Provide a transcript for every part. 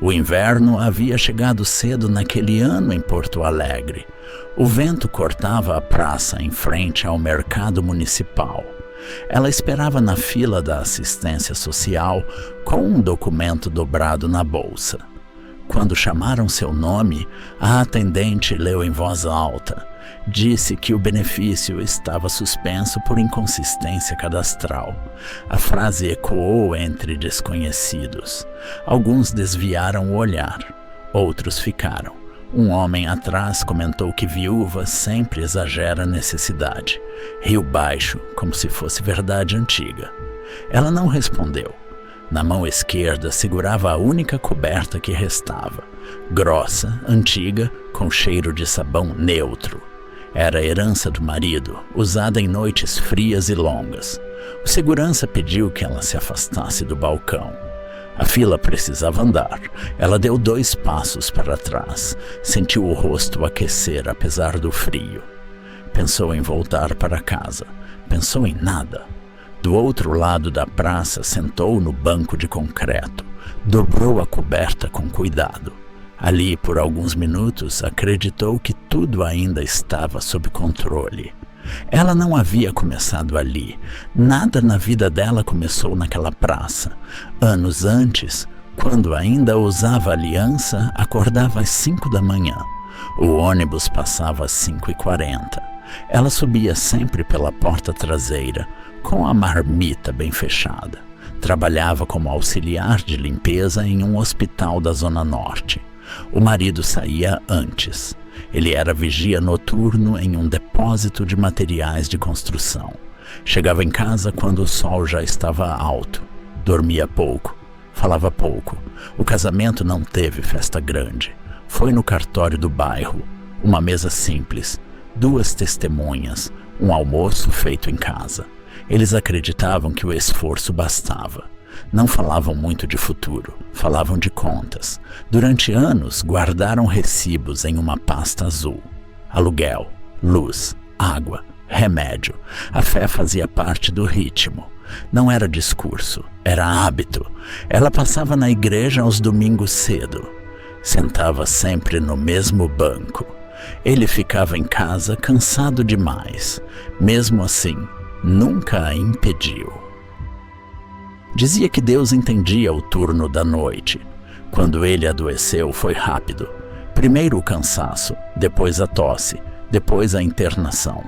O inverno havia chegado cedo naquele ano em Porto Alegre. O vento cortava a praça em frente ao mercado municipal. Ela esperava na fila da assistência social com um documento dobrado na bolsa. Quando chamaram seu nome, a atendente leu em voz alta. Disse que o benefício estava suspenso por inconsistência cadastral. A frase ecoou entre desconhecidos. Alguns desviaram o olhar, outros ficaram. Um homem atrás comentou que viúva sempre exagera a necessidade. Riu baixo, como se fosse verdade antiga. Ela não respondeu. Na mão esquerda segurava a única coberta que restava, grossa, antiga, com cheiro de sabão neutro. Era a herança do marido, usada em noites frias e longas. O segurança pediu que ela se afastasse do balcão. A fila precisava andar. Ela deu 2 passos para trás. Sentiu o rosto aquecer apesar do frio. Pensou em voltar para casa. Pensou em nada. Do outro lado da praça, sentou no banco de concreto. Dobrou a coberta com cuidado. Ali, por alguns minutos, acreditou que tudo ainda estava sob controle. Ela não havia começado ali. Nada na vida dela começou naquela praça. Anos antes, quando ainda usava aliança, acordava às 5 da manhã. O ônibus passava às 5h40. Ela subia sempre pela porta traseira, com a marmita bem fechada. Trabalhava como auxiliar de limpeza em um hospital da Zona Norte. O marido saía antes. Ele era vigia noturno em um depósito de materiais de construção. Chegava em casa quando o sol já estava alto. Dormia pouco. Falava pouco. O casamento não teve festa grande. Foi no cartório do bairro. Uma mesa simples. 2 testemunhas. Um almoço feito em casa. Eles acreditavam que o esforço bastava. Não falavam muito de futuro, falavam de contas. Durante anos, guardaram recibos em uma pasta azul. Aluguel, luz, água, remédio. A fé fazia parte do ritmo. Não era discurso, era hábito. Ela passava na igreja aos domingos cedo. Sentava sempre no mesmo banco. Ele ficava em casa cansado demais. Mesmo assim, nunca a impediu. Dizia que Deus entendia o turno da noite. Quando ele adoeceu, foi rápido. Primeiro o cansaço, depois a tosse, depois a internação.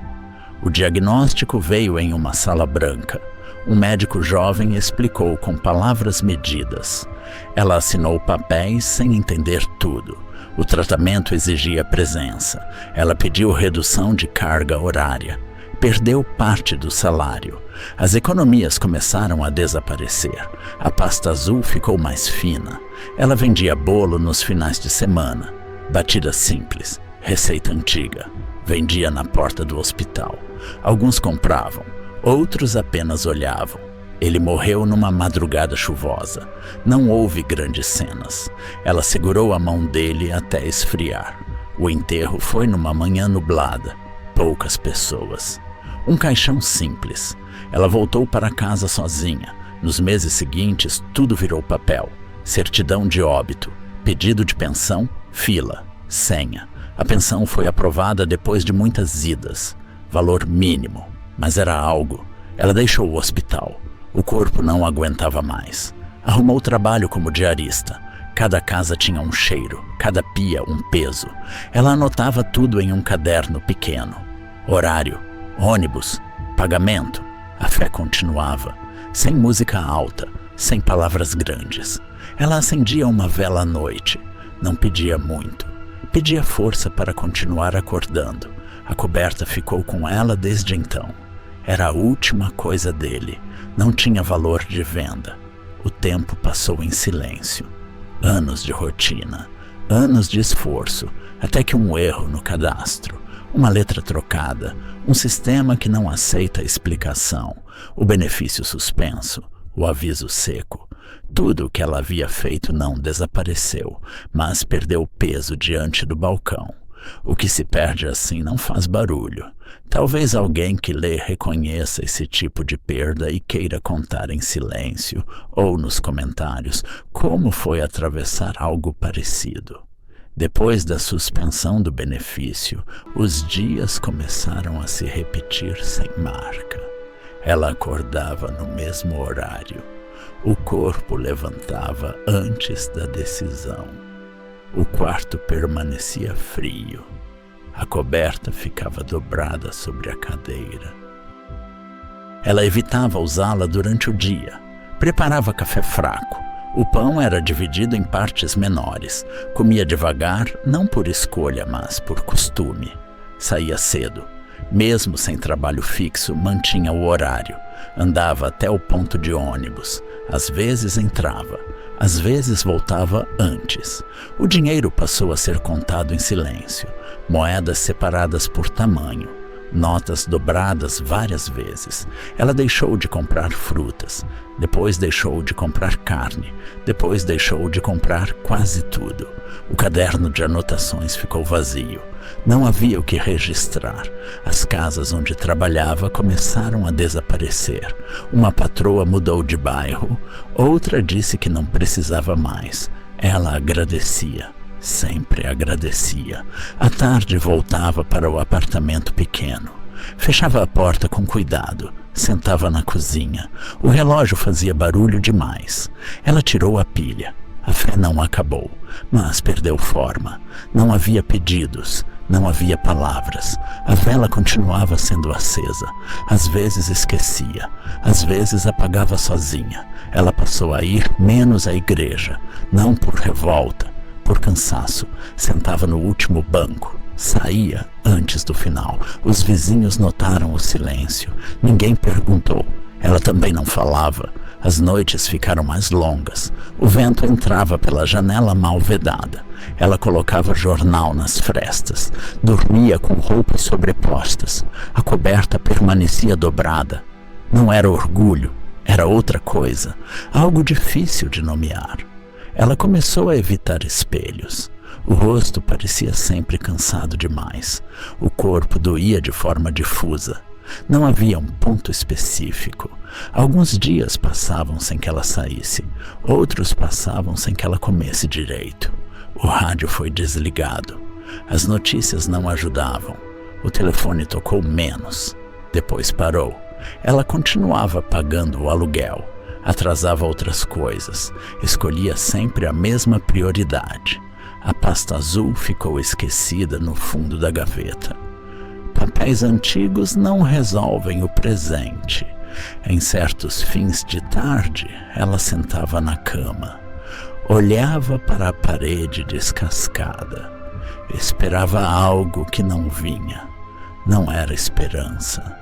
O diagnóstico veio em uma sala branca. Um médico jovem explicou com palavras medidas. Ela assinou papéis sem entender tudo. O tratamento exigia presença. Ela pediu redução de carga horária. Perdeu parte do salário. As economias começaram a desaparecer. A pasta azul ficou mais fina. Ela vendia bolo nos finais de semana. Batida simples, receita antiga. Vendia na porta do hospital. Alguns compravam, outros apenas olhavam. Ele morreu numa madrugada chuvosa. Não houve grandes cenas. Ela segurou a mão dele até esfriar. O enterro foi numa manhã nublada. Poucas pessoas. Um caixão simples. Ela voltou para casa sozinha. Nos meses seguintes, tudo virou papel. Certidão de óbito, pedido de pensão, fila, senha. A pensão foi aprovada depois de muitas idas. Valor mínimo, mas era algo. Ela deixou o hospital. O corpo não aguentava mais. Arrumou trabalho como diarista. Cada casa tinha um cheiro, cada pia um peso. Ela anotava tudo em um caderno pequeno. Horário, ônibus, pagamento. A fé continuava, sem música alta, sem palavras grandes. Ela acendia uma vela à noite. Não pedia muito. Pedia força para continuar acordando. A coberta ficou com ela desde então. Era a última coisa dele. Não tinha valor de venda. O tempo passou em silêncio. Anos de rotina, anos de esforço, até que um erro no cadastro, uma letra trocada, um sistema que não aceita explicação, o benefício suspenso, o aviso seco. Tudo o que ela havia feito não desapareceu, mas perdeu peso diante do balcão. O que se perde assim não faz barulho. Talvez alguém que lê reconheça esse tipo de perda e queira contar em silêncio ou nos comentários como foi atravessar algo parecido. Depois da suspensão do benefício, os dias começaram a se repetir sem marca. Ela acordava no mesmo horário. O corpo levantava antes da decisão. O quarto permanecia frio. A coberta ficava dobrada sobre a cadeira. Ela evitava usá-la durante o dia. Preparava café fraco. O pão era dividido em partes menores. Comia devagar, não por escolha, mas por costume. Saía cedo. Mesmo sem trabalho fixo, mantinha o horário. Andava até o ponto de ônibus. Às vezes entrava. Às vezes voltava antes. O dinheiro passou a ser contado em silêncio. Moedas separadas por tamanho. Notas dobradas várias vezes. Ela deixou de comprar frutas. Depois deixou de comprar carne. Depois deixou de comprar quase tudo. O caderno de anotações ficou vazio. Não havia o que registrar. As casas onde trabalhava começaram a desaparecer. Uma patroa mudou de bairro. Outra disse que não precisava mais. Ela agradecia. Sempre agradecia. À tarde voltava para o apartamento pequeno. Fechava a porta com cuidado. Sentava na cozinha. O relógio fazia barulho demais. Ela tirou a pilha. A fé não acabou, mas perdeu forma. Não havia pedidos. Não havia palavras. A vela continuava sendo acesa. Às vezes esquecia. Às vezes apagava sozinha. Ela passou a ir menos à igreja. Não por revolta, por cansaço. Sentava no último banco. Saía antes do final. Os vizinhos notaram o silêncio. Ninguém perguntou. Ela também não falava. As noites ficaram mais longas. O vento entrava pela janela mal vedada. Ela colocava jornal nas frestas. Dormia com roupas sobrepostas. A coberta permanecia dobrada. Não era orgulho, era outra coisa. Algo difícil de nomear. Ela começou a evitar espelhos. O rosto parecia sempre cansado demais. O corpo doía de forma difusa. Não havia um ponto específico. Alguns dias passavam sem que ela saísse. Outros passavam sem que ela comesse direito. O rádio foi desligado. As notícias não ajudavam. O telefone tocou menos. Depois parou. Ela continuava pagando o aluguel. Atrasava outras coisas. Escolhia sempre a mesma prioridade. A pasta azul ficou esquecida no fundo da gaveta. Papéis antigos não resolvem o presente. Em certos fins de tarde, ela sentava na cama. Olhava para a parede descascada. Esperava algo que não vinha. Não era esperança.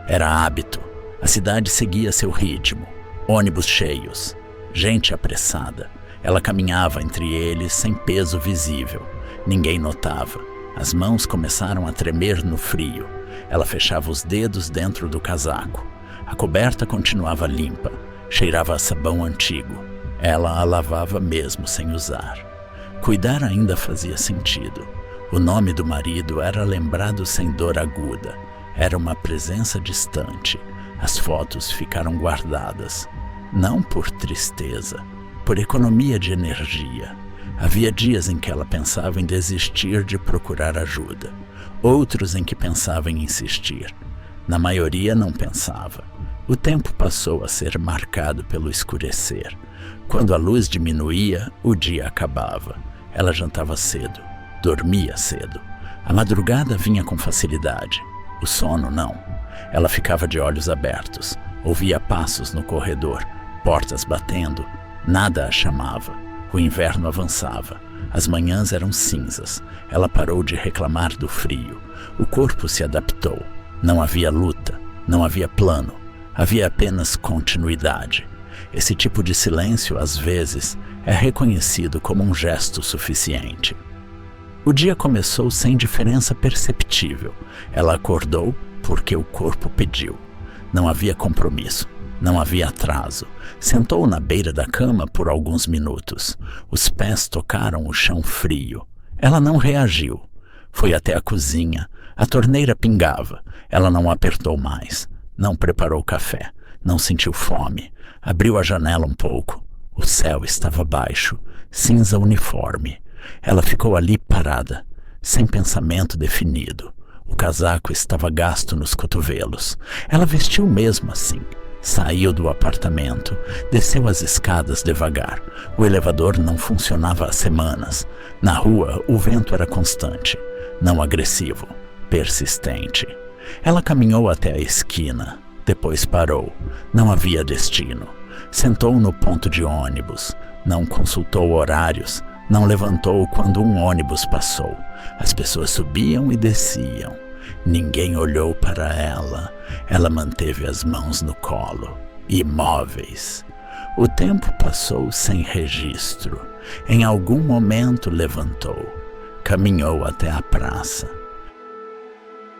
Era hábito. A cidade seguia seu ritmo. Ônibus cheios. Gente apressada. Ela caminhava entre eles sem peso visível. Ninguém notava. As mãos começaram a tremer no frio. Ela fechava os dedos dentro do casaco. A coberta continuava limpa. Cheirava a sabão antigo. Ela a lavava mesmo sem usar. Cuidar ainda fazia sentido. O nome do marido era lembrado sem dor aguda. Era uma presença distante. As fotos ficaram guardadas. Não por tristeza, por economia de energia. Havia dias em que ela pensava em desistir de procurar ajuda. Outros em que pensava em insistir. Na maioria não pensava. O tempo passou a ser marcado pelo escurecer. Quando a luz diminuía, o dia acabava. Ela jantava cedo, dormia cedo. A madrugada vinha com facilidade. O sono não. Ela ficava de olhos abertos. Ouvia passos no corredor, portas batendo. Nada a chamava. O inverno avançava. As manhãs eram cinzas. Ela parou de reclamar do frio. O corpo se adaptou. Não havia luta. Não havia plano. Havia apenas continuidade. Esse tipo de silêncio, às vezes, é reconhecido como um gesto suficiente. O dia começou sem diferença perceptível. Ela acordou porque o corpo pediu. Não havia compromisso. Não havia atraso. Sentou na beira da cama por alguns minutos. Os pés tocaram o chão frio. Ela não reagiu. Foi até a cozinha. A torneira pingava. Ela não apertou mais. Não preparou café. Não sentiu fome. Abriu a janela um pouco. O céu estava baixo, cinza uniforme. Ela ficou ali parada, sem pensamento definido. O casaco estava gasto nos cotovelos. Ela vestiu mesmo assim. Saiu do apartamento, desceu as escadas devagar. O elevador não funcionava há semanas. Na rua, o vento era constante, não agressivo, persistente. Ela caminhou até a esquina, depois parou. Não havia destino. Sentou no ponto de ônibus, não consultou horários, não levantou quando um ônibus passou. As pessoas subiam e desciam. Ninguém olhou para ela. Ela manteve as mãos no colo, imóveis. O tempo passou sem registro. Em algum momento levantou. Caminhou até a praça.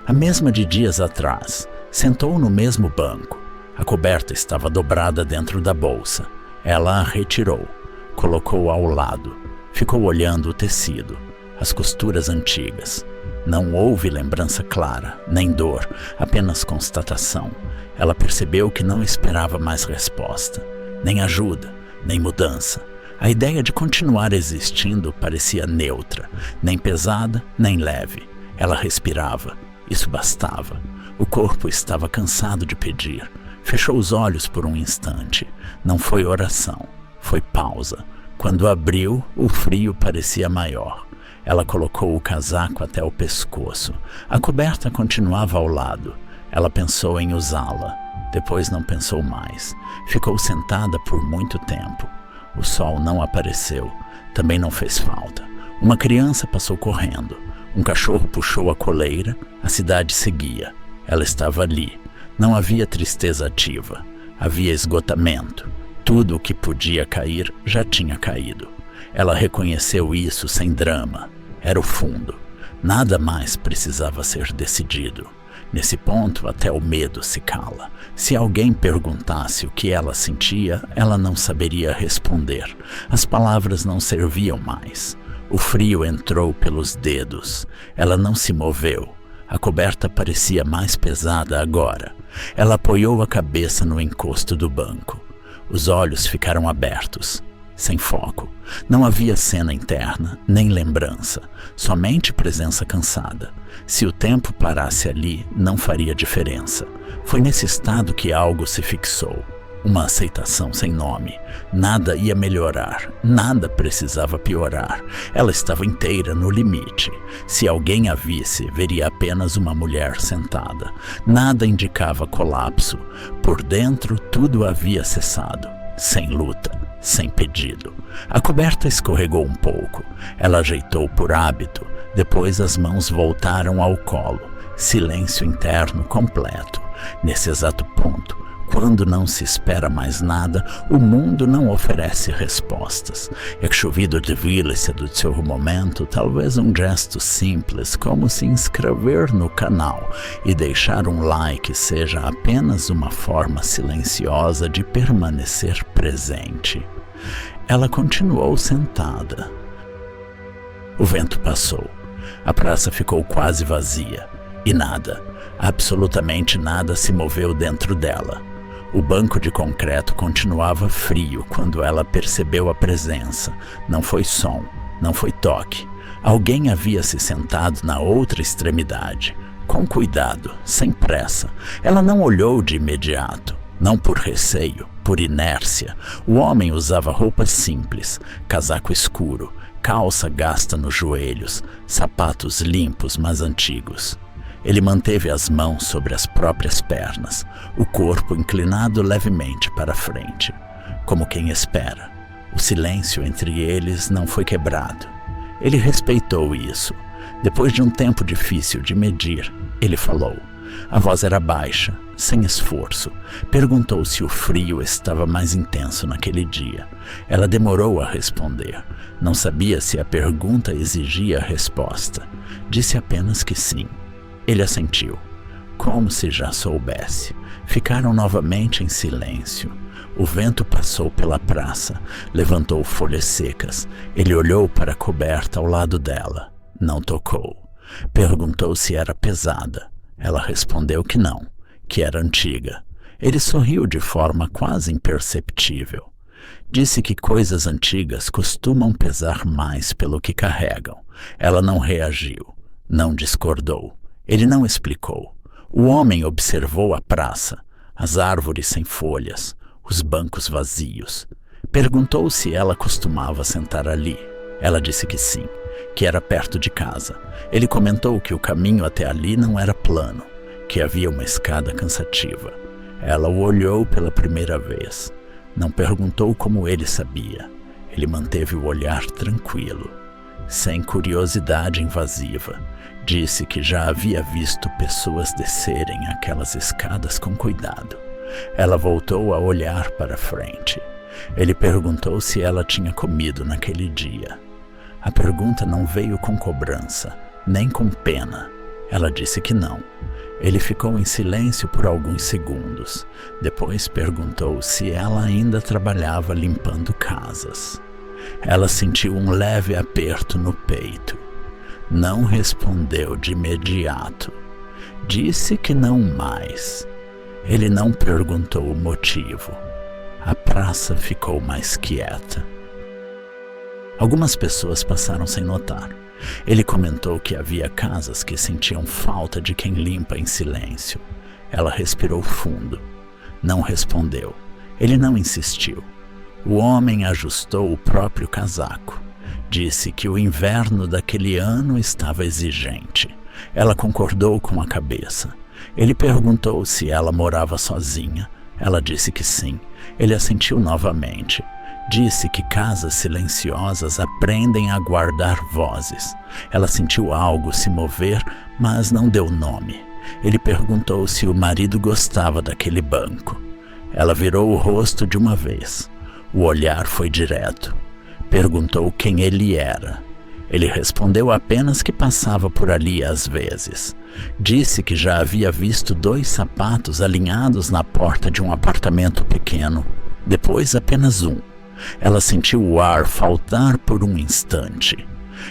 A mesma de dias atrás, sentou no mesmo banco. A coberta estava dobrada dentro da bolsa. Ela a retirou, colocou ao lado. Ficou olhando o tecido, as costuras antigas. Não houve lembrança clara, nem dor, apenas constatação. Ela percebeu que não esperava mais resposta, nem ajuda, nem mudança. A ideia de continuar existindo parecia neutra, nem pesada, nem leve. Ela respirava, isso bastava. O corpo estava cansado de pedir. Fechou os olhos por um instante. Não foi oração, foi pausa. Quando abriu, o frio parecia maior. Ela colocou o casaco até o pescoço. A coberta continuava ao lado. Ela pensou em usá-la. Depois não pensou mais. Ficou sentada por muito tempo. O sol não apareceu. Também não fez falta. Uma criança passou correndo. Um cachorro puxou a coleira. A cidade seguia. Ela estava ali. Não havia tristeza ativa. Havia esgotamento. Tudo o que podia cair já tinha caído. Ela reconheceu isso sem drama. Era o fundo. Nada mais precisava ser decidido. Nesse ponto, até o medo se cala. Se alguém perguntasse o que ela sentia, ela não saberia responder. As palavras não serviam mais. O frio entrou pelos dedos. Ela não se moveu. A coberta parecia mais pesada agora. Ela apoiou a cabeça no encosto do banco. Os olhos ficaram abertos, sem foco. Não havia cena interna, nem lembrança, somente presença cansada. Se o tempo parasse ali, não faria diferença. Foi nesse estado que algo se fixou. Uma aceitação sem nome. Nada ia melhorar, nada precisava piorar. Ela estava inteira no limite. Se alguém a visse, veria apenas uma mulher sentada. Nada indicava colapso. Por dentro, tudo havia cessado. Sem luta, sem pedido. A coberta escorregou um pouco. Ela ajeitou por hábito. Depois as mãos voltaram ao colo. Silêncio interno completo. Nesse exato ponto, quando não se espera mais nada, o mundo não oferece respostas. Якщо ви додивилися до цього моменту, talvez um gesto simples, como se inscrever no canal e deixar um like seja apenas uma forma silenciosa de permanecer presente. Ela continuou sentada. O vento passou. A praça ficou quase vazia. E nada, absolutamente nada se moveu dentro dela. O banco de concreto continuava frio quando ela percebeu a presença. Não foi som, não foi toque. Alguém havia se sentado na outra extremidade. Com cuidado, sem pressa. Ela não olhou de imediato. Não por receio, por inércia. O homem usava roupas simples, casaco escuro, calça gasta nos joelhos, sapatos limpos mas antigos. Ele manteve as mãos sobre as próprias pernas, o corpo inclinado levemente para frente, como quem espera. O silêncio entre eles não foi quebrado. Ele respeitou isso. Depois de um tempo difícil de medir, ele falou. A voz era baixa, sem esforço. Perguntou se o frio estava mais intenso naquele dia. Ela demorou a responder. Não sabia se a pergunta exigia resposta. Disse apenas que sim. Ele assentiu, como se já soubesse. Ficaram novamente em silêncio. O vento passou pela praça, levantou folhas secas. Ele olhou para a coberta ao lado dela. Não tocou. Perguntou se era pesada. Ela respondeu que não, que era antiga. Ele sorriu de forma quase imperceptível. Disse que coisas antigas costumam pesar mais pelo que carregam. Ela não reagiu, não discordou. Ele não explicou. O homem observou a praça, as árvores sem folhas, os bancos vazios. Perguntou se ela costumava sentar ali. Ela disse que sim, que era perto de casa. Ele comentou que o caminho até ali não era plano, que havia uma escada cansativa. Ela o olhou pela primeira vez. Não perguntou como ele sabia. Ele manteve o olhar tranquilo, sem curiosidade invasiva. Disse que já havia visto pessoas descerem aquelas escadas com cuidado. Ela voltou a olhar para frente. Ele perguntou se ela tinha comido naquele dia. A pergunta não veio com cobrança, nem com pena. Ela disse que não. Ele ficou em silêncio por alguns segundos. Depois perguntou se ela ainda trabalhava limpando casas. Ela sentiu um leve aperto no peito. Não respondeu de imediato. Disse que não mais. Ele não perguntou o motivo. A praça ficou mais quieta. Algumas pessoas passaram sem notar. Ele comentou que havia casas que sentiam falta de quem limpa em silêncio. Ela respirou fundo. Não respondeu. Ele não insistiu. O homem ajustou o próprio casaco. Disse que o inverno daquele ano estava exigente. Ela concordou com a cabeça. Ele perguntou se ela morava sozinha. Ela disse que sim. Ele assentiu novamente. Disse que casas silenciosas aprendem a guardar vozes. Ela sentiu algo se mover, mas não deu nome. Ele perguntou se o marido gostava daquele banco. Ela virou o rosto de uma vez. O olhar foi direto. Perguntou quem ele era. Ele respondeu apenas que passava por ali às vezes. Disse que já havia visto 2 sapatos alinhados na porta de um apartamento pequeno. Depois apenas um. Ela sentiu o ar faltar por um instante.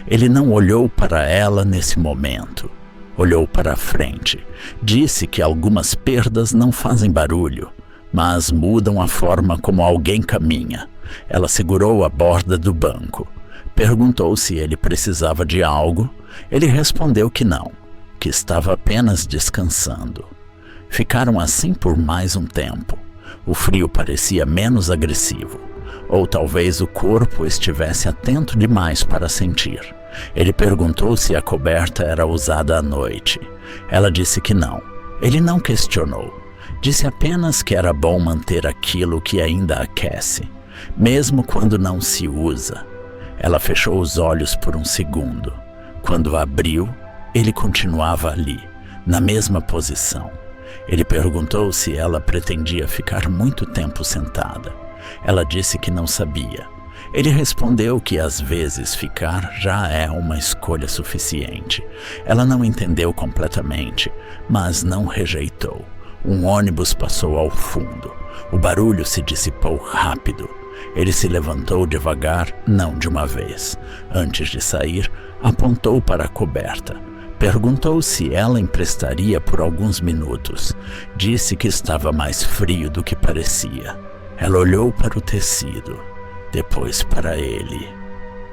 Ele não olhou para ela nesse momento. Olhou para a frente. Disse que algumas perdas não fazem barulho, mas mudam a forma como alguém caminha. Ela segurou a borda do banco. Perguntou se ele precisava de algo. Ele respondeu que não, que estava apenas descansando. Ficaram assim por mais um tempo. O frio parecia menos agressivo. Ou talvez o corpo estivesse atento demais para sentir. Ele perguntou se a coberta era usada à noite. Ela disse que não. Ele não questionou. Disse apenas que era bom manter aquilo que ainda aquece, mesmo quando não se usa. Ela fechou os olhos por um segundo. Quando abriu, ele continuava ali, na mesma posição. Ele perguntou se ela pretendia ficar muito tempo sentada. Ela disse que não sabia. Ele respondeu que às vezes ficar já é uma escolha suficiente. Ela não entendeu completamente, mas não rejeitou. Um ônibus passou ao fundo. O barulho se dissipou rápido. Ele se levantou devagar, não de uma vez. Antes de sair, apontou para a coberta. Perguntou se ela emprestaria por alguns minutos. Disse que estava mais frio do que parecia. Ela olhou para o tecido, depois para ele.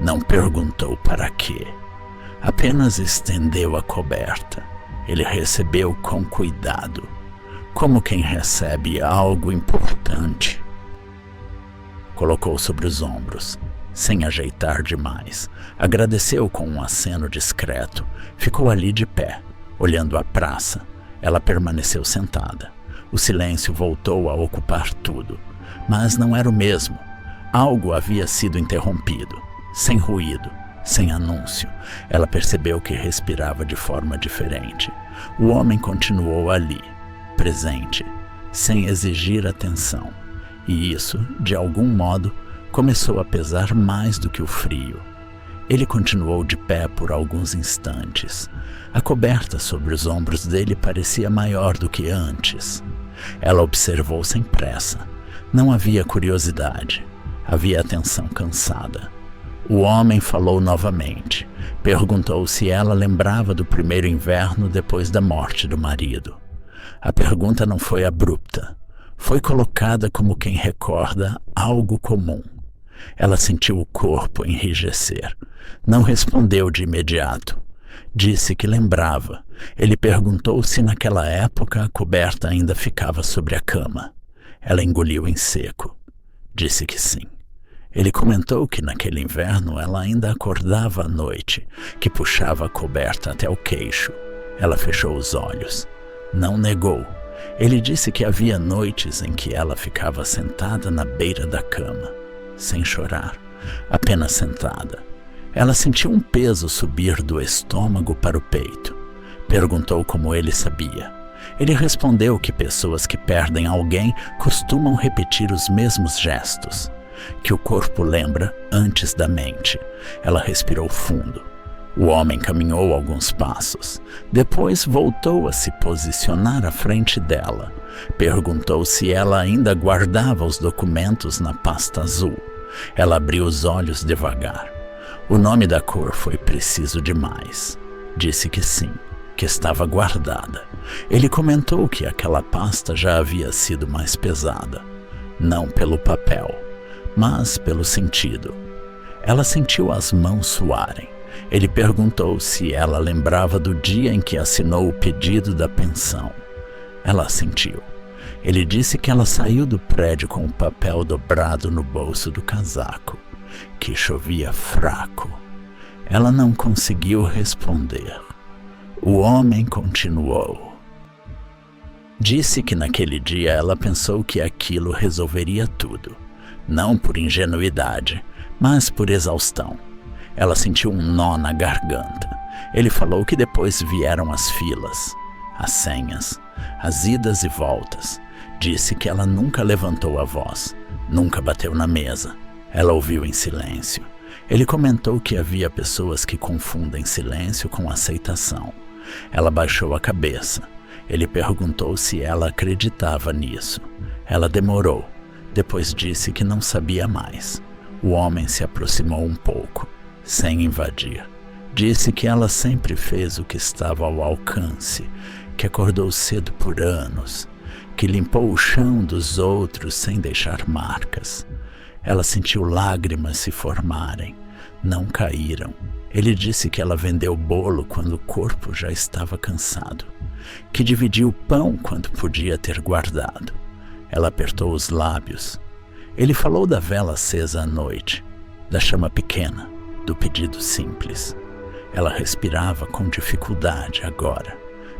Não perguntou para quê. Apenas estendeu a coberta. Ele recebeu com cuidado, como quem recebe algo importante. Colocou sobre os ombros, sem ajeitar demais. Agradeceu com um aceno discreto. Ficou ali de pé, olhando a praça. Ela permaneceu sentada. O silêncio voltou a ocupar tudo. Mas não era o mesmo. Algo havia sido interrompido, sem ruído, sem anúncio. Ela percebeu que respirava de forma diferente. O homem continuou ali, presente, sem exigir atenção. E isso, de algum modo, começou a pesar mais do que o frio. Ele continuou de pé por alguns instantes. A coberta sobre os ombros dele parecia maior do que antes. Ela observou sem pressa. Não havia curiosidade. Havia atenção cansada. O homem falou novamente. Perguntou se ela lembrava do primeiro inverno depois da morte do marido. A pergunta não foi abrupta. Foi colocada como quem recorda algo comum. Ela sentiu o corpo enrijecer. Não respondeu de imediato. Disse que lembrava. Ele perguntou se naquela época a coberta ainda ficava sobre a cama. Ela engoliu em seco. Disse que sim. Ele comentou que naquele inverno ela ainda acordava à noite, que puxava a coberta até o queixo. Ela fechou os olhos. Não negou. Ele disse que havia noites em que ela ficava sentada na beira da cama, sem chorar, apenas sentada. Ela sentiu um peso subir do estômago para o peito. Perguntou como ele sabia. Ele respondeu que pessoas que perdem alguém costumam repetir os mesmos gestos, que o corpo lembra antes da mente. Ela respirou fundo. O homem caminhou alguns passos. Depois voltou a se posicionar à frente dela. Perguntou se ela ainda guardava os documentos na pasta azul. Ela abriu os olhos devagar. O nome da cor foi preciso demais. Disse que sim, que estava guardada. Ele comentou que aquela pasta já havia sido mais pesada. Não pelo papel, mas pelo sentido. Ela sentiu as mãos suarem. Ele perguntou se ela lembrava do dia em que assinou o pedido da pensão. Ela assentiu. Ele disse que ela saiu do prédio com o papel dobrado no bolso do casaco, que chovia fraco. Ela não conseguiu responder. O homem continuou. Disse que naquele dia ela pensou que aquilo resolveria tudo, não por ingenuidade, mas por exaustão. Ela sentiu um nó na garganta. Ele falou que depois vieram as filas, as senhas, as idas e voltas. Disse que ela nunca levantou a voz, nunca bateu na mesa. Ela ouviu em silêncio. Ele comentou que havia pessoas que confundem silêncio com aceitação. Ela baixou a cabeça. Ele perguntou se ela acreditava nisso. Ela demorou. Depois disse que não sabia mais. O homem se aproximou um pouco, sem invadir. Disse que ela sempre fez o que estava ao alcance, que acordou cedo por anos, que limpou o chão dos outros sem deixar marcas. Ela sentiu lágrimas se formarem. Não caíram. Ele disse que ela vendeu bolo quando o corpo já estava cansado, que dividiu o pão quando podia ter guardado. Ela apertou os lábios. Ele falou da vela acesa à noite, da chama pequena, do pedido simples. Ela respirava com dificuldade agora.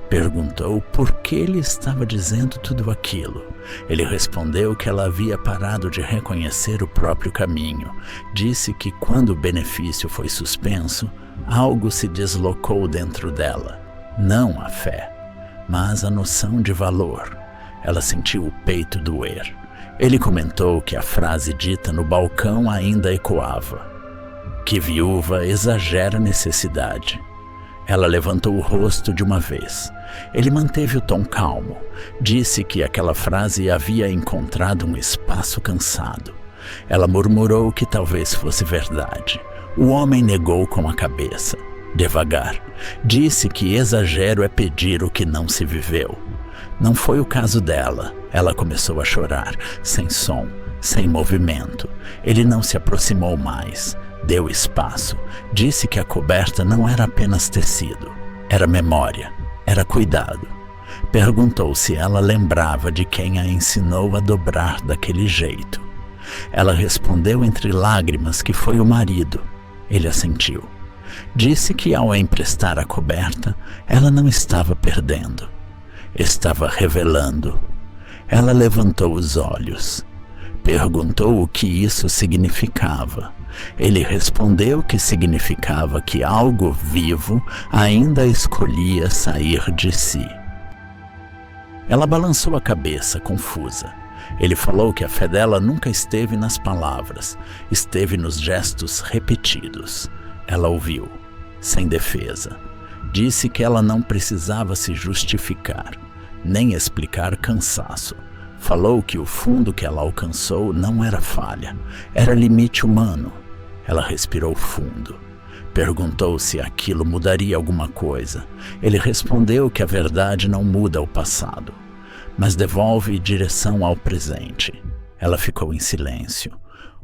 Perguntou por que ele estava dizendo tudo aquilo. Ele respondeu que ela havia parado de reconhecer o próprio caminho. Disse que quando o benefício foi suspenso, algo se deslocou dentro dela. Não a fé, mas a noção de valor. Ela sentiu o peito doer. Ele comentou que a frase dita no balcão ainda ecoava. Que viúva exagera a necessidade. Ela levantou o rosto de uma vez. Ele manteve o tom calmo. Disse que aquela frase havia encontrado um espaço cansado. Ela murmurou que talvez fosse verdade. O homem negou com a cabeça. Devagar. Disse que exagero é pedir o que não se viveu. Não foi o caso dela. Ela começou a chorar, sem som, sem movimento. Ele não se aproximou mais. Deu espaço. Disse que a coberta não era apenas tecido. Era memória. Era cuidado. Perguntou se ela lembrava de quem a ensinou a dobrar daquele jeito. Ela respondeu entre lágrimas que foi o marido. Ele assentiu. Disse que ao emprestar a coberta, ela não estava perdendo. Estava revelando. Ela levantou os olhos. Perguntou o que isso significava. Ele respondeu que significava que algo vivo ainda escolhia sair de si. Ela balançou a cabeça, confusa. Ele falou que a fé dela nunca esteve nas palavras, esteve nos gestos repetidos. Ela ouviu, sem defesa. Disse que ela não precisava se justificar, nem explicar cansaço. Falou que o fundo que ela alcançou não era falha, era limite humano. Ela respirou fundo. Perguntou se aquilo mudaria alguma coisa. Ele respondeu que a verdade não muda o passado, mas devolve direção ao presente. Ela ficou em silêncio.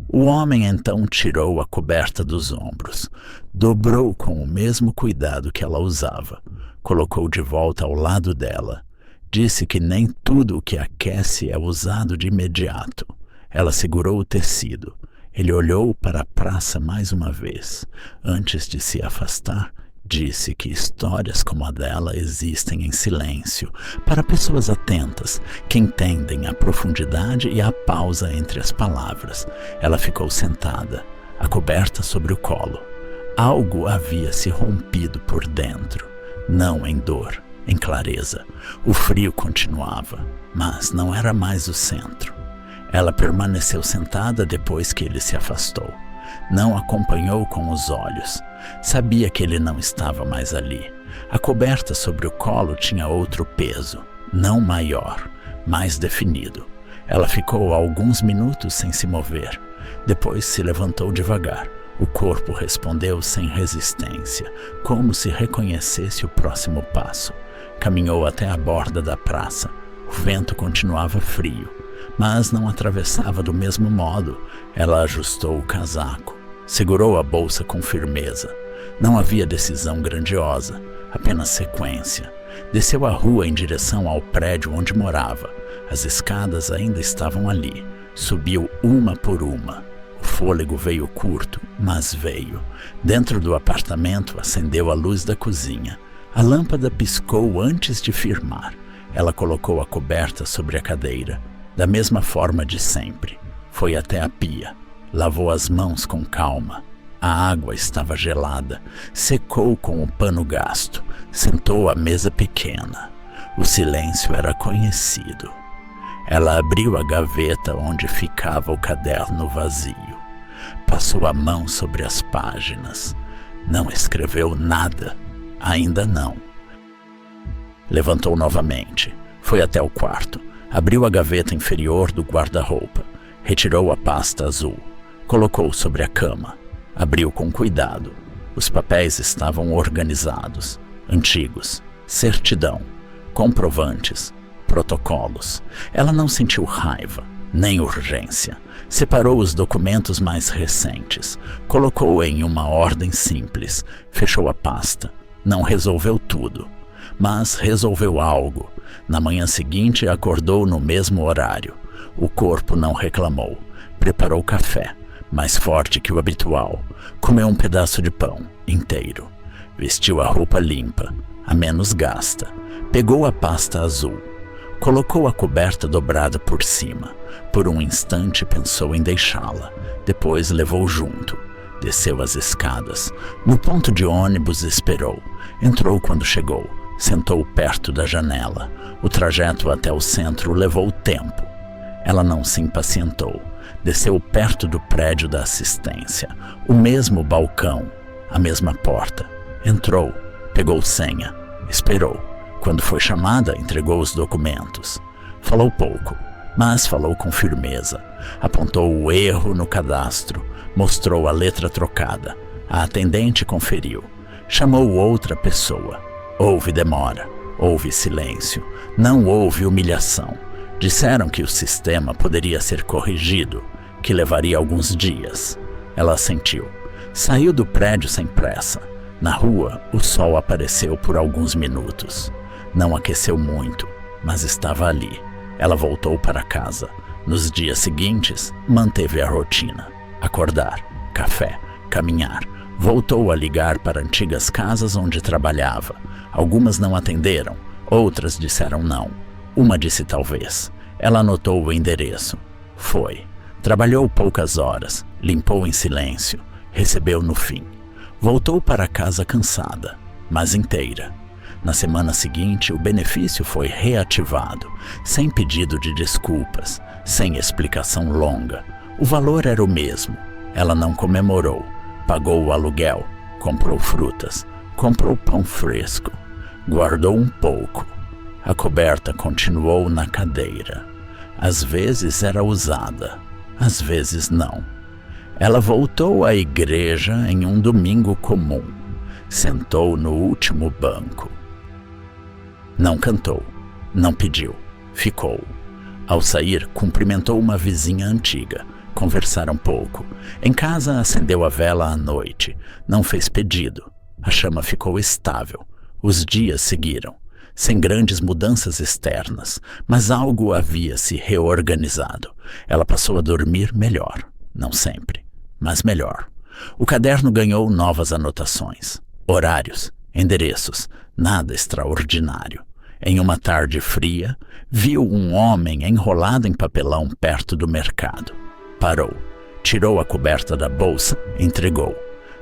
O homem então tirou a coberta dos ombros, dobrou com o mesmo cuidado que ela usava, colocou de volta ao lado dela. Disse que nem tudo o que aquece é usado de imediato. Ela segurou o tecido. Ele olhou para a praça mais uma vez. Antes de se afastar, disse que histórias como a dela existem em silêncio, para pessoas atentas, que entendem a profundidade e a pausa entre as palavras. Ela ficou sentada, a coberta sobre o colo. Algo havia se rompido por dentro, não em dor, em clareza. O frio continuava, mas não era mais o centro. Ela permaneceu sentada depois que ele se afastou. Não acompanhou com os olhos. Sabia que ele não estava mais ali. A coberta sobre o colo tinha outro peso, não maior, mais definido. Ela ficou alguns minutos sem se mover. Depois se levantou devagar. O corpo respondeu sem resistência, como se reconhecesse o próximo passo. Caminhou até a borda da praça. O vento continuava frio, mas não atravessava do mesmo modo. Ela ajustou o casaco, segurou a bolsa com firmeza. Não havia decisão grandiosa, apenas sequência. Desceu a rua em direção ao prédio onde morava. As escadas ainda estavam ali. Subiu uma por uma. O fôlego veio curto, mas veio. Dentro do apartamento, acendeu a luz da cozinha. A lâmpada piscou antes de firmar. Ela colocou a coberta sobre a cadeira, da mesma forma de sempre. Foi até a pia. Lavou as mãos com calma. A água estava gelada. Secou com o pano gasto. Sentou à mesa pequena. O silêncio era conhecido. Ela abriu a gaveta onde ficava o caderno vazio. Passou a mão sobre as páginas. Não escreveu nada. Ainda não. Levantou novamente. Foi até o quarto. Abriu a gaveta inferior do guarda-roupa. Retirou a pasta azul. Colocou sobre a cama. Abriu com cuidado. Os papéis estavam organizados. Antigos. Certidão. Comprovantes. Protocolos. Ela não sentiu raiva, nem urgência. Separou os documentos mais recentes. Colocou em uma ordem simples. Fechou a pasta. Não resolveu tudo, mas resolveu algo. Na manhã seguinte, acordou no mesmo horário. O corpo não reclamou. Preparou café, mais forte que o habitual. Comeu um pedaço de pão, inteiro. Vestiu a roupa limpa, a menos gasta. Pegou a pasta azul. Colocou a coberta dobrada por cima. Por um instante pensou em deixá-la. Depois levou junto. Desceu as escadas. No ponto de ônibus esperou. Entrou quando chegou. Sentou perto da janela. O trajeto até o centro levou tempo. Ela não se impacientou. Desceu perto do prédio da assistência. O mesmo balcão. A mesma porta. Entrou. Pegou senha. Esperou. Quando foi chamada, entregou os documentos. Falou pouco, mas falou com firmeza. Apontou o erro no cadastro. Mostrou a letra trocada. A atendente conferiu. Chamou outra pessoa. Houve demora. Houve silêncio. Não houve humilhação. Disseram que o sistema poderia ser corrigido, que levaria alguns dias. Ela assentiu. Saiu do prédio sem pressa. Na rua, o sol apareceu por alguns minutos. Não aqueceu muito, mas estava ali. Ela voltou para casa. Nos dias seguintes, manteve a rotina. Acordar, café, caminhar. Voltou a ligar para antigas casas onde trabalhava. Algumas não atenderam, outras disseram não. Uma disse talvez. Ela anotou o endereço. Foi. Trabalhou poucas horas, limpou em silêncio, recebeu no fim. Voltou para casa cansada, mas inteira. Na semana seguinte, o benefício foi reativado, sem pedido de desculpas, sem explicação longa. O valor era o mesmo. Ela não comemorou. Pagou o aluguel, comprou frutas, comprou pão fresco, guardou um pouco. A coberta continuou na cadeira. Às vezes era usada, às vezes não. Ela voltou à igreja em um domingo comum. Sentou no último banco. Não cantou, não pediu, ficou. Ao sair, cumprimentou uma vizinha antiga. Conversaram pouco. Em casa, acendeu a vela à noite. Não fez pedido. A chama ficou estável. Os dias seguiram, sem grandes mudanças externas, mas algo havia se reorganizado. Ela passou a dormir melhor. Não sempre, mas melhor. O caderno ganhou novas anotações. Horários, endereços, nada extraordinário. Em uma tarde fria, viu um homem enrolado em papelão perto do mercado. Parou, tirou a coberta da bolsa, entregou.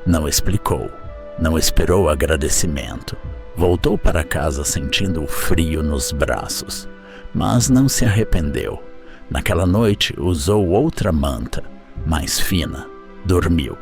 Não explicou, não esperou agradecimento. Voltou para casa sentindo o frio nos braços, mas não se arrependeu. Naquela noite usou outra manta, mais fina. Dormiu.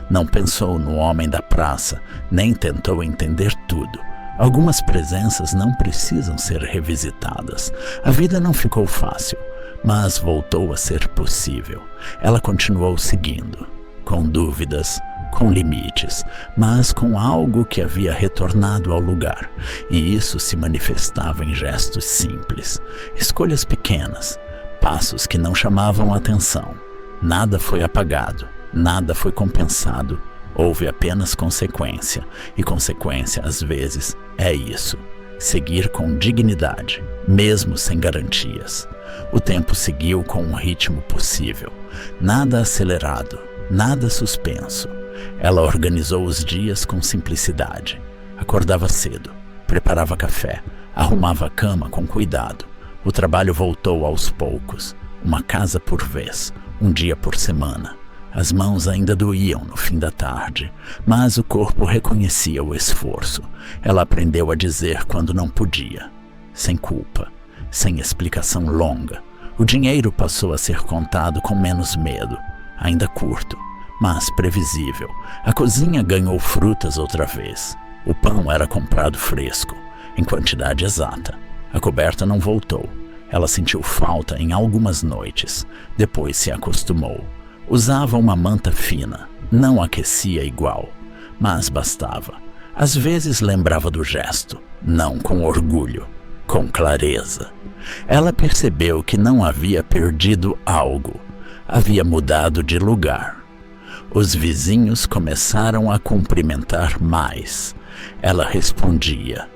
Não pensou no homem da praça, nem tentou entender tudo. Algumas presenças não precisam ser revisitadas. A vida não ficou fácil, mas voltou a ser possível. Ela continuou seguindo, com dúvidas, com limites, mas com algo que havia retornado ao lugar. E isso se manifestava em gestos simples, escolhas pequenas, passos que não chamavam atenção. Nada foi apagado, nada foi compensado. Houve apenas consequência, e consequência, às vezes, é isso: seguir com dignidade, mesmo sem garantias. O tempo seguiu com um ritmo possível, nada acelerado, nada suspenso. Ela organizou os dias com simplicidade. Acordava cedo, preparava café, arrumava a cama com cuidado. O trabalho voltou aos poucos, uma casa por vez, um dia por semana. As mãos ainda doíam no fim da tarde, mas o corpo reconhecia o esforço. Ela aprendeu a dizer quando não podia, sem culpa, sem explicação longa. O dinheiro passou a ser contado com menos medo, ainda curto, mas previsível. A cozinha ganhou frutas outra vez. O pão era comprado fresco, em quantidade exata. A coberta não voltou. Ela sentiu falta em algumas noites, depois se acostumou. Usava uma manta fina, não aquecia igual, mas bastava. Às vezes lembrava do gesto, não com orgulho, com clareza. Ela percebeu que não havia perdido algo, havia mudado de lugar. Os vizinhos começaram a cumprimentar mais. Ela respondia.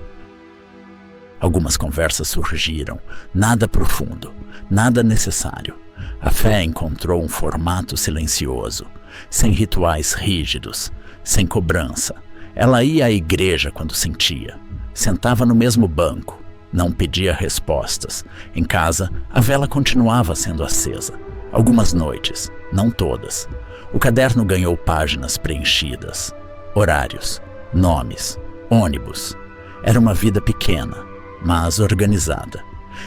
Algumas conversas surgiram, nada profundo, nada necessário. A fé encontrou um formato silencioso, sem rituais rígidos, sem cobrança. Ela ia à igreja quando sentia. Sentava no mesmo banco, não pedia respostas. Em casa, a vela continuava sendo acesa. Algumas noites, não todas. O caderno ganhou páginas preenchidas. Horários, nomes, ônibus. Era uma vida pequena, mas organizada.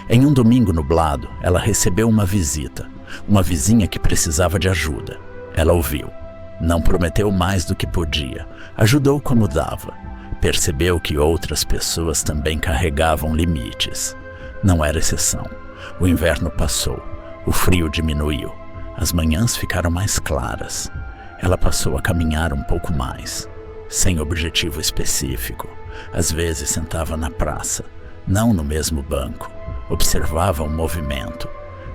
Em um domingo nublado, ela recebeu uma visita. Uma vizinha que precisava de ajuda. Ela ouviu. Não prometeu mais do que podia. Ajudou como dava. Percebeu que outras pessoas também carregavam limites. Não era exceção. O inverno passou. O frio diminuiu. As manhãs ficaram mais claras. Ela passou a caminhar um pouco mais, sem objetivo específico. Às vezes sentava na praça, não no mesmo banco. Observava o movimento,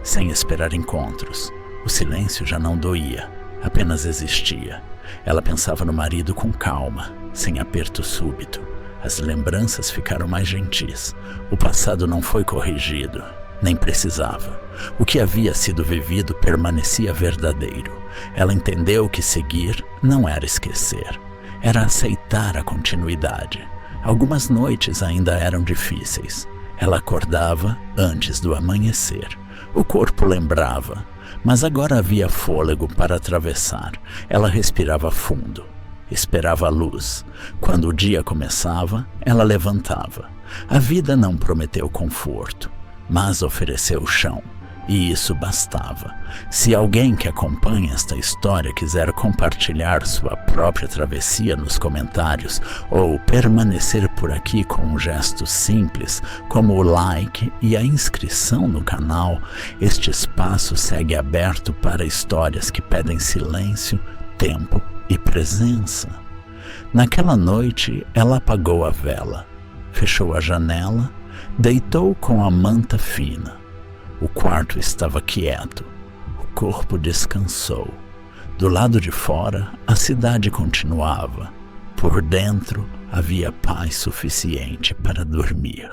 sem esperar encontros. O silêncio já não doía, apenas existia. Ela pensava no marido com calma, sem aperto súbito. As lembranças ficaram mais gentis. O passado não foi corrigido, nem precisava. O que havia sido vivido permanecia verdadeiro. Ela entendeu que seguir não era esquecer, era aceitar a continuidade. Algumas noites ainda eram difíceis. Ela acordava antes do amanhecer. O corpo lembrava, mas agora havia fôlego para atravessar. Ela respirava fundo, esperava a luz. Quando o dia começava, ela levantava. A vida não prometeu conforto, mas ofereceu chão. E isso bastava. Se alguém que acompanha esta história quiser compartilhar sua própria travessia nos comentários ou permanecer por aqui com um gesto simples, como o like e a inscrição no canal, este espaço segue aberto para histórias que pedem silêncio, tempo e presença. Naquela noite, ela apagou a vela, fechou a janela, deitou com a manta fina. O quarto estava quieto, o corpo descansou. Do lado de fora, a cidade continuava. Por dentro, havia paz suficiente para dormir.